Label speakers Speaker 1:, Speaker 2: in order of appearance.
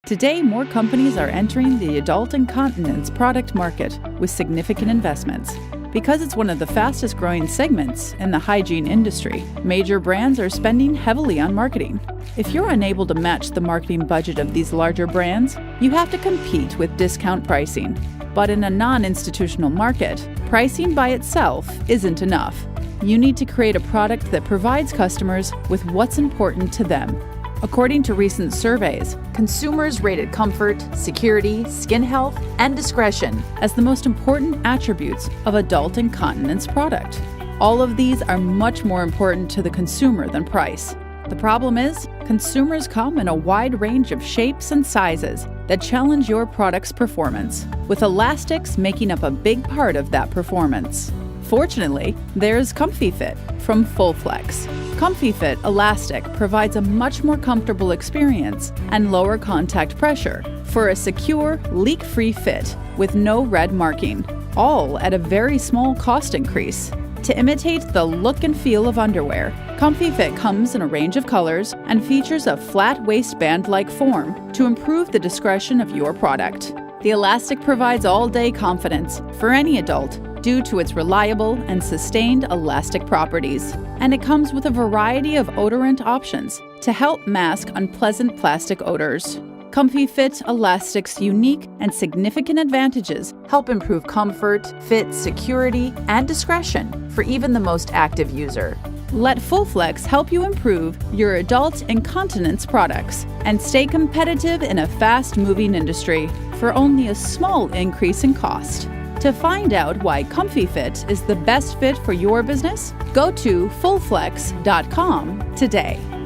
Speaker 1: Today, more companies are entering the adult incontinence product market with significant investments. Because it's one of the fastest growing segments in the hygiene industry, major brands are spending heavily on marketing. If you're unable to match the marketing budget of these larger brands, you have to compete with discount pricing. But in a non-institutional market, pricing by itself isn't enough. You need to create a product that provides customers with what's important to them. According to recent surveys, consumers rated comfort, security, skin health, and discretion as the most important attributes of adult incontinence product. All of these are much more important to the consumer than price. The problem is, consumers come in a wide range of shapes and sizes that challenge your product's performance, with elastics making up a big part of that performance. Fortunately, there's Comfi-Fit from Fulflex. Comfi-Fit Elastic provides a much more comfortable experience and lower contact pressure for a secure, leak-free fit with no red marking, all at a very small cost increase. To imitate the look and feel of underwear, Comfi-Fit comes in a range of colors and features a flat waistband-like form to improve the discretion of your product. The elastic provides all-day confidence for any adult due to its reliable and sustained elastic properties, and it comes with a variety of odorant options to help mask unpleasant plastic odors. Comfi-Fit Elastic's unique and significant advantages help improve comfort, fit, security, and discretion for even the most active user. Let Fulflex help you improve your adult incontinence products and stay competitive in a fast-moving industry for only a small increase in cost. To find out why Comfi-Fit is the best fit for your business, go to fulflex.com today.